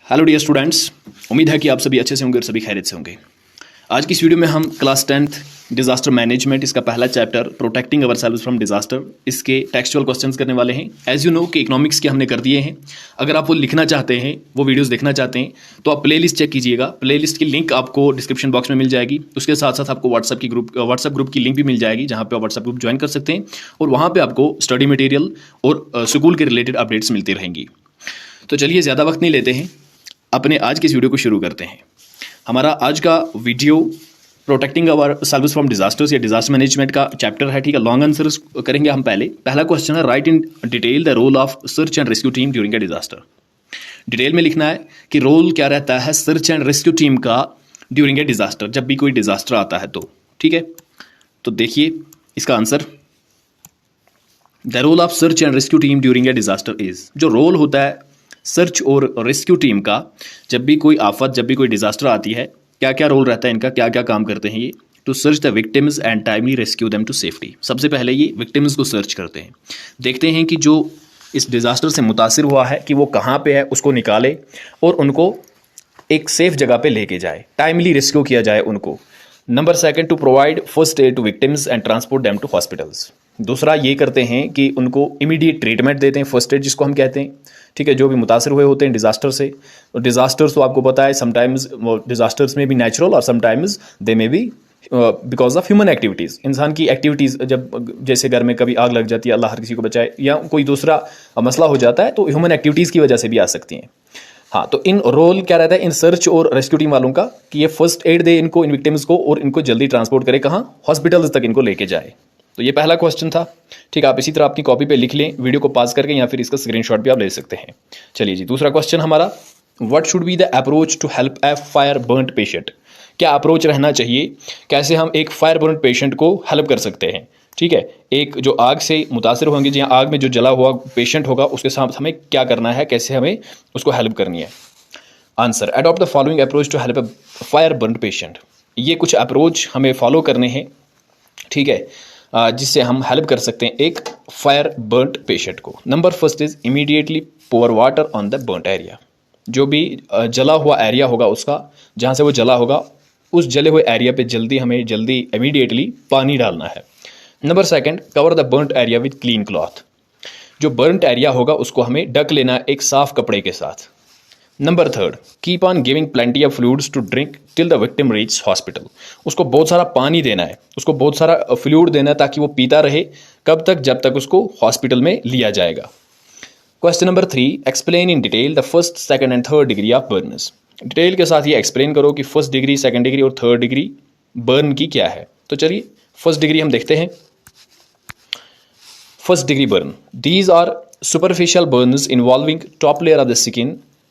Hello dear students, उम्मीद है कि आप सभी अच्छे से होंगे और सभी खैरियत से होंगे। आज की इस वीडियो में हम क्लास 10th डिजास्टर मैनेजमेंट, इसका पहला chapter protecting our selves from disaster, इसके टेक्सचुअल क्वेश्चंस करने वाले हैं। एज यू नो कि इकोनॉमिक्स के हमने कर दिए हैं। अगर आप वो लिखना चाहते हैं, वो वीडियोस देखना चाहते हैं, तो आप प्लेलिस्ट चेक कीजिएगा। प्लेलिस्ट की लिंक आपको डिस्क्रिप्शन बॉक्स में मिल जाएगी। उसके साथ साथ आपको व्हाट्सएप ग्रुप की लिंक भी मिल जाएगी, जहाँ पे आप व्हाट्सएप ग्रुप ज्वाइन कर सकते हैं और वहाँ पर आपको स्टडी मटेरियल और स्कूल के रिलेटेड अपडेट्स मिलती रहेंगी। तो चलिए ज़्यादा वक्त नहीं लेते हैं, अपने आज की इस वीडियो को शुरू करते हैं। हमारा आज का video protecting our selves from disasters या डिजास्टर मैनेजमेंट का चैप्टर है। ठीक है, लॉन्ग आंसर्स करेंगे हम। पहला क्वेश्चन है, write in detail the role of search and rescue team during a disaster. Detail में लिखना है कि रोल क्या रहता है सर्च एंड रेस्क्यू टीम का ड्यूरिंग ए डिजास्टर, जब भी कोई डिजास्टर आता है तो। ठीक है, तो देखिए इसका answer, the role of search and rescue team during a disaster is, जो रोल होता है सर्च और रेस्क्यू टीम का जब भी कोई आफत, जब भी कोई डिजास्टर आती है, क्या क्या रोल रहता है इनका, क्या क्या काम करते हैं ये। To search the victims and timely rescue them to safety. सबसे पहले ये विक्टिम्स को सर्च करते हैं, देखते हैं कि जो इस डिजास्टर से मुतासिर हुआ है कि वो कहाँ पे है, उसको निकाले और उनको एक सेफ जगह पे लेके जाए, टाइमली रेस्क्यू किया जाए उनको। Number second, to provide first aid to victims and transport them to hospitals. दूसरा ये करते हैं कि उनको इमीडिएट ट्रीटमेंट देते हैं, फर्स्ट एड जिसको हम कहते हैं। ठीक है, जो भी मुतासर हुए होते हैं डिजास्टर से। डिजास्टर्स तो आपको पता है, समटाइम्स डिजास्टर्स में भी नेचुरल और समटाइम्स दे में भी बिकॉज ऑफ ह्यूमन एक्टिविटीज़। इंसान की एक्टिविटीज़, जब जैसे घर में कभी आग लग जाती है, अल्लाह हर किसी को बचाए, या कोई दूसरा मसला हो जाता है, तो ह्यूमन एक्टिविटीज़ की वजह से भी आ सकती हैं। हाँ, तो इन रोल क्या रहता है इन सर्च और रेस्क्यू टीम वालों का कि ये फर्स्ट एड दे इनको, इन विक्टिम्स को, और इनको जल्दी ट्रांसपोर्ट करे कहाँ, हॉस्पिटल्स तक इनको लेके जाए। तो ये पहला क्वेश्चन था। ठीक है, आप इसी तरह अपनी कॉपी पे लिख लें, वीडियो को पॉज करके, या फिर इसका स्क्रीनशॉट भी आप ले सकते हैं। चलिए जी, दूसरा क्वेश्चन हमारा, what should be the approach to help a fire burned patient. क्या अप्रोच रहना चाहिए, कैसे हम एक फायर बर्न्ड पेशेंट को हेल्प कर सकते हैं। ठीक है, एक जो आग से मुतासर होंगे, जहाँ आग में जो जला हुआ पेशेंट होगा, उसके साथ हमें क्या करना है, कैसे हमें उसको हेल्प करनी है। Answer, adopt the following approach to help a fire burned patient. ये कुछ अप्रोच हमें फॉलो करने हैं, ठीक है, जिससे हम हेल्प कर सकते हैं एक फायर बर्न्ड पेशेंट को। Number first is immediately pour water on the burned area. जो भी जला हुआ एरिया होगा उसका, जहाँ से वो जला होगा, उस जले हुए एरिया पे जल्दी इमीडिएटली पानी डालना है। Number second, cover the burned area with clean cloth. जो बर्न्ड एरिया होगा उसको हमें ढक लेना है एक साफ कपड़े के साथ। Number third, keep on giving plenty of fluids to drink till the victim reach hospital. उसको बहुत सारा पानी देना है, उसको बहुत सारा फ्लूइड देना है, ताकि वो पीता रहे। कब तक, जब तक उसको हॉस्पिटल में लिया जाएगा। Question number 3, explain in detail the first, second and third degree of Burns. Detail के साथ ये एक्सप्लेन करो कि फर्स्ट डिग्री, सेकंड डिग्री और थर्ड डिग्री बर्न की क्या है। तो चलिए फर्स्ट डिग्री हम देखते हैं। First degree burn, these are superficial burns involving top layer of the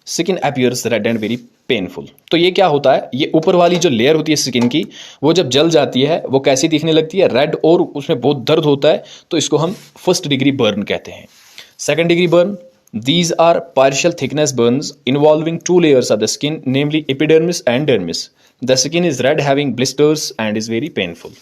skin appears red and very painful. तो ये क्या होता है, ये ऊपर वाली जो लेयर होती है स्किन की, वो जब जल जाती है वो कैसी दिखने लगती है, रेड, और उसमें बहुत दर्द होता है। तो इसको हम फर्स्ट डिग्री बर्न कहते हैं। Second degree burn, these are partial thickness burns involving two layers of the skin namely epidermis and dermis. The skin is red having blisters and is very painful.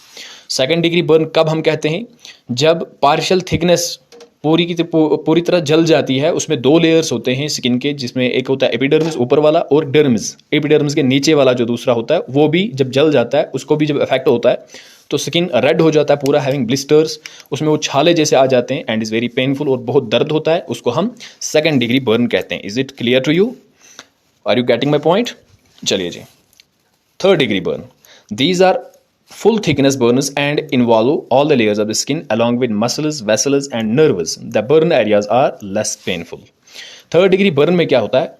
Second degree burn कब हम कहते हैं, जब partial thickness पूरी तरह जल जाती है। उसमें दो लेयर्स होते हैं स्किन के, जिसमें एक होता है एपिडर्मिस ऊपर वाला, और डर्मिस, एपिडर्मिस के नीचे वाला जो दूसरा होता है, वो भी जब जल जाता है, उसको भी जब इफेक्ट होता है, तो स्किन रेड हो जाता है पूरा, हैविंग ब्लिस्टर्स, उसमें वो छाले जैसे आ जाते हैं, एंड इज वेरी पेनफुल, और बहुत दर्द होता है। उसको हम सेकंड डिग्री बर्न कहते हैं। Is it clear to you, are you getting my point. चलिए जी, third degree burn, these are full thickness burns and involve all the layers of the skin along with muscles, vessels and nerves. The burn areas are less painful. Third degree burn में क्या होता है,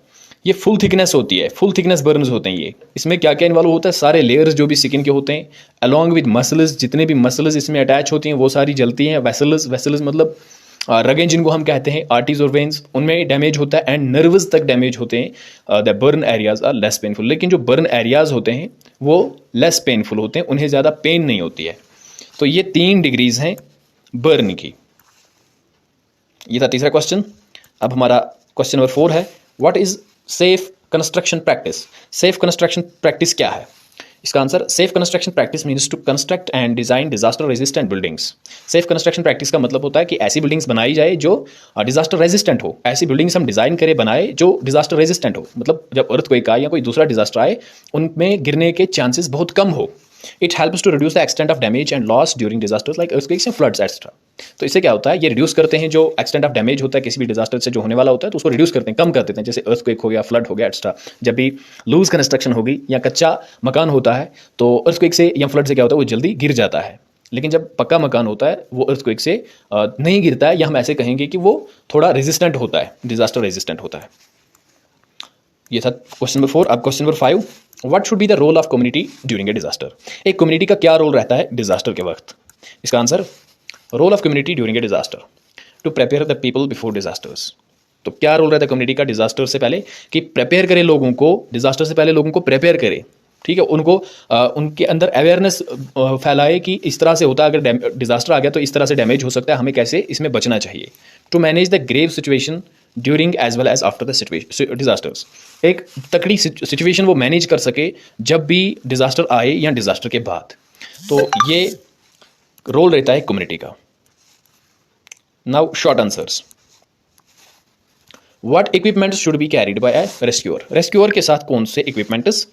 ये full thickness होती है, full thickness Burns होते हैं ये। इसमें क्या क्या इन्वॉल्व होता है, सारे लेयर्स जो भी स्किन के होते हैं, अलॉन्ग विद मसल्स, जितने भी मसल्स इसमें अटैच होती हैं वो सारी जलती हैं। वेसल्स मतलब रगें जिनको हम कहते हैं, आर्टरीज और वेन्स, उनमें डैमेज होता है, एंड नर्व्स तक डैमेज होते हैं। The burn areas are less painful. लेकिन जो बर्न एरियाज होते हैं वो लेस पेनफुल होते हैं, उन्हें ज़्यादा पेन नहीं होती है। तो ये 3 डिग्रीज हैं बर्न की। ये था तीसरा क्वेश्चन। अब हमारा क्वेश्चन नंबर 4 है, what is safe construction practice. Safe construction practice क्या है। इसका answer safe construction practice means to construct and design disaster resistant buildings. Safe construction practice का मतलब होता है कि ऐसी बिल्डिंग्स बनाई जाए जो डिजास्टर रेजिस्टेंट हो। ऐसी बिल्डिंग्स हम डिजाइन करें बनाए जो डिजास्टर रेजिस्टेंट हो, मतलब जब अर्थक्वेक आए या कोई दूसरा डिजास्टर आए उनमें गिरने के चांसेस बहुत कम हो। It helps to reduce the extent of damage and loss during disasters like earthquakes and floods etcetera. तो इससे क्या होता है, ये रिड्यूस करते हैं जो एक्सटेंट ऑफ डैमेज होता है किसी भी डिजास्टर से जो होने वाला होता है, तो उसको रिड्यूस करते हैं, कम कर देते हैं। जैसे अर्थक्वेक हो गया, फ्लड हो गया एक्स्ट्रा। जब भी लूज कंस्ट्रक्शन होगी या कच्चा मकान होता है तो अर्थक्वेक से या फ्लड से क्या होता है, वो जल्दी गिर जाता है। लेकिन जब पक्का मकान होता है वो अर्थक्वेक से नहीं गिरता है, या हम ऐसे कहेंगे कि वो थोड़ा रेजिस्टेंट होता है, डिजास्टर रेजिस्टेंट होता है। ये था क्वेश्चन नंबर 4। अब question number 5, what should be the role of community during a disaster. एक कम्युनिटी का क्या रोल रहता है डिजास्टर के वक्त। इसका answer, role of community during a disaster to prepare the people before disasters. तो क्या रोल रहता है कम्युनिटी का डिजास्टर से पहले, कि प्रिपेयर करे लोगों को, डिजास्टर से पहले लोगों को प्रिपेयर करे, ठीक है, उनको उनके अंदर अवेयरनेस फैलाए कि इस तरह से होता है, अगर डिजास्टर आ गया तो इस तरह से डैमेज हो सकता है, हमें कैसे इसमें बचना चाहिए। To manage the grave situation during as well as after the disasters. एक तकड़ी सिचुएशन वो मैनेज कर सके जब भी डिजास्टर आए या डिजास्टर के बाद। तो ये रोल रहता है कम्युनिटी का। Now short answers. What equipments should be carried bye A rescuer. Rescuer के साथ कौन से इक्विपमेंट्स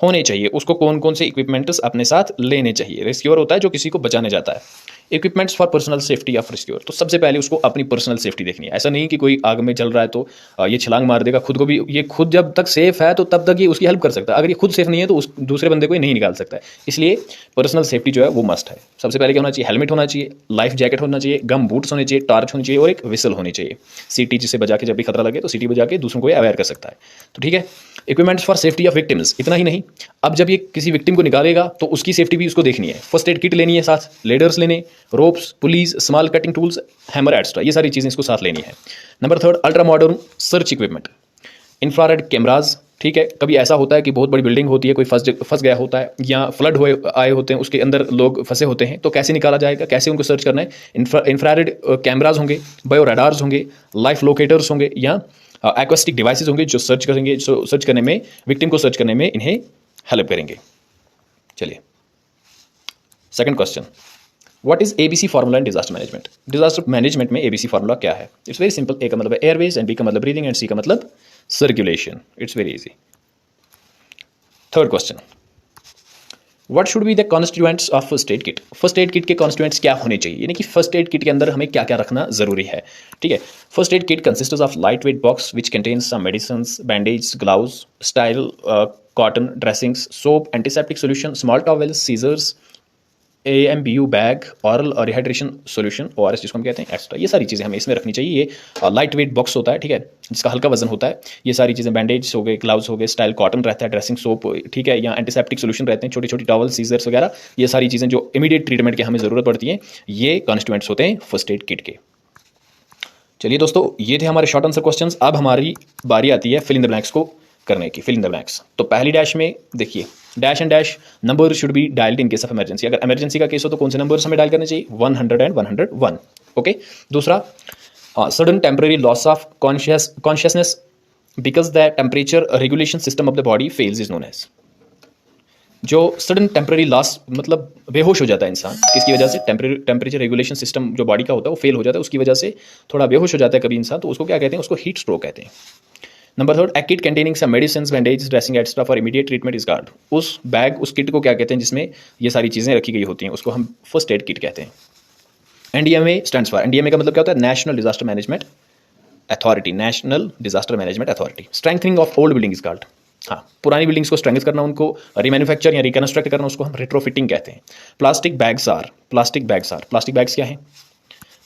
होने चाहिए, उसको कौन कौन से इक्विपमेंट्स अपने साथ लेने चाहिए। रेस्क्यूअर होता है जो किसी को बचाने जाता है। Equipments for personal safety of rescuer. तो सबसे पहले उसको अपनी पर्सनल सेफ्टी देखनी है। ऐसा नहीं कि कोई आग में जल रहा है तो ये छलांग मार देगा, खुद को भी, ये खुद जब तक सेफ है तो तब तक ये उसकी हेल्प कर सकता है। अगर ये खुद सेफ नहीं है तो उस दूसरे बंदे को नहीं निकाल सकता है। इसलिए पर्सनल सेफ्टी जो है वो मस्ट है। सबसे पहले क्या होना चाहिए, हेलमेट होना चाहिए, लाइफ जैकेट होना चाहिए, गम बूट्स होने चाहिए, टॉर्च होनी चाहिए और एक विसल होनी चाहिए। सीटी जिसे बजा के जब भी खतरा लगे तो सीटी बजा के दूसरों को अवेयर कर सकता है। तो ठीक है, equipments for safety of victims. इतना ही नहीं, अब जब ये किसी विक्टिम को निकालेगा तो उसकी सेफ्टी भी उसको देखनी है। फर्स्ट एड किट लेनी है साथ, लेडर्स लेने, ropes, pulleys, small cutting tools, hammer extra, ये सारी चीज़ें इसको साथ लेनी है। Number 3, ultra modern search equipment, infrared cameras. ठीक है, कभी ऐसा होता है कि बहुत बड़ी बिल्डिंग होती है, कोई फंस गया होता है या फ्लड हुए आए होते हैं, उसके अंदर लोग फंसे होते हैं, तो कैसे निकाला जाएगा, कैसे उनको सर्च करना है। इंफ्रारेड कैमराज होंगे, बायो रडार्स होंगे, लाइफ लोकेटर्स होंगे या एक्वेस्टिक डिवाइसेस होंगे जो सर्च करेंगे, सर्च करने में, विक्टिम को सर्च करने में इन्हें हेल्प करेंगे। चलिए second question, what is ABC formula in disaster management. Disaster management में एबीसी फार्मूला क्या है। It's very simple. ए का मतलब है एयरवेज, एंड बी का मतलब ब्रीदिंग, एंड सी का मतलब circulation. It's very easy. Third question, what should be the constituents of first aid kit. First aid kit के कॉन्स्टिट्यूएंट्स क्या होने चाहिए, यानी कि फर्स्ट एड किट के अंदर हमें क्या क्या रखना जरूरी है। ठीक है, first aid kit consists of light weight box which contains some medicines, bandage, gloves, sterile cotton dressings, soap, antiseptic solution, small towels, scissors, AMBU bag, oral rehydration solution, ORS जिसको हम कहते हैं, एक्स्ट्रा। ये सारी चीज़ें हमें इसमें रखनी चाहिए। ये लाइट वेट बॉक्स होता है, ठीक है, जिसका हल्का वजन होता है। ये सारी चीज़ें, बैंडेज हो गए, ग्लव्स हो गए, स्टाइल कॉटन रहता है, ड्रेसिंग सोप, ठीक है, या एंटीसेप्टिक सोल्यूशन रहते हैं, छोटी छोटी टॉवल, सीजर्स वगैरह, ये सारी चीज़ें जो इमीडिएट ट्रीटमेंट की हमें ज़रूरत पड़ती है, ये कॉन्स्टिट्यूएंट्स होते हैं फर्स्ट एड किट के। चलिए दोस्तों, ये थे हमारे शॉर्ट आंसर क्वेश्चंस। अब हमारी बारी आती है फिल इन द ब्लैंक्स को करने की। फिल इन द ब्लैंक्स, तो पहली डैश में देखिए, dash and dash number should be dialled in case of emergency. अगर इमरजेंसी का केस हो तो कौन से नंबर्स हमें डायल करने चाहिए, 100 एंड 101। ओके। दूसरा, sudden temporary loss of consciousness because the temperature regulation system of the body fails is known as. जो सडन टेम्पररी लॉस, मतलब बेहोश हो जाता है इंसान, किसकी वजह से, टेम्परेचर रेगुलेशन सिस्टम जो बॉडी का होता है वो फेल हो जाता है, उसकी वजह से थोड़ा बेहोश हो जाता है कभी इंसान, तो उसको क्या कहते हैं, उसको हीट स्ट्रोक कहते हैं। नंबर 3, एक kit containing some medicine, bandage, dressing extra for immediate treatment is called. उस बैग, उस किट को क्या कहते हैं जिसमें ये सारी चीज़ें रखी गई होती हैं, उसको हम फर्स्ट एड किट कहते हैं। NDMA स्टैंड्स फॉर, NDMA का मतलब क्या होता है, national disaster management authority, national disaster management authority. Strengthening of old building is called. हाँ, पुरानी बिल्डिंग्स को स्ट्रेंथ करना, उनको रीमैन्युफैक्चर या रिकन्स्ट्रक्ट करना, उसको हम रेट्रोफिटिंग कहते हैं। प्लास्टिक बैग्स क्या हैं,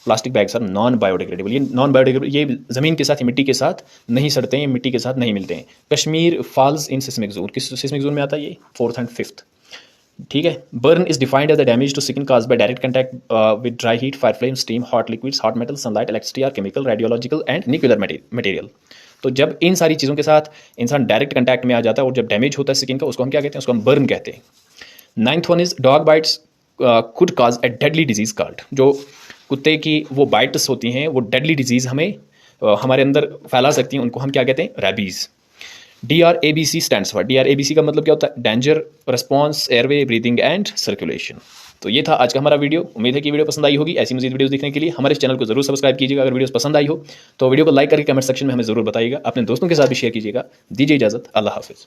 plastic bags are non biodegradable. ये नॉन बायोडिग्रेडेबल, ये ज़मीन के साथ, मिट्टी के साथ नहीं सड़ते हैं, मिट्टी के साथ नहीं मिलते हैं। Kashmir falls in seismic zone, किस सिस्मिक जोन में आता है ये, 4th and 5th। ठीक है। Burn is defined as the damage to skin caused by direct contact with dry heat, fire flame, steam, hot liquids, hot metal, sunlight, electricity और chemical, radiological and nuclear material. तो जब इन सारी चीज़ों के साथ इंसान डायरेक्ट कंटैक्ट में आ जाता है और जब डैमेज होता है स्किन का, उसको हम क्या कहते हैं, उसको हम बर्न कहते हैं। 9th one is dog bytes could cause A deadly disease called. जो कुत्ते की वो बाइट्स होती हैं, वो डेडली डिजीज़ हमें हमारे अंदर फैला सकती हैं, उनको हम क्या कहते हैं, rabies. DRABC stands for, DRABC का मतलब क्या होता है? Danger, response, airway, breathing and circulation. तो ये था आज का हमारा वीडियो। उम्मीद है कि वीडियो पसंद आई होगी। ऐसी मजीद वीडियोस देखने के लिए हमारे इस चैनल को जरूर सब्सक्राइब कीजिएगा। अगर वीडियोस पसंद आई हो तो वीडियो को लाइक करके कमेंट सेक्शन में हमें जरूर बताइएगा। अपने दोस्तों के साथ भी शेयर कीजिएगा। दीजिए इजाजत, अल्लाह हाफिज़।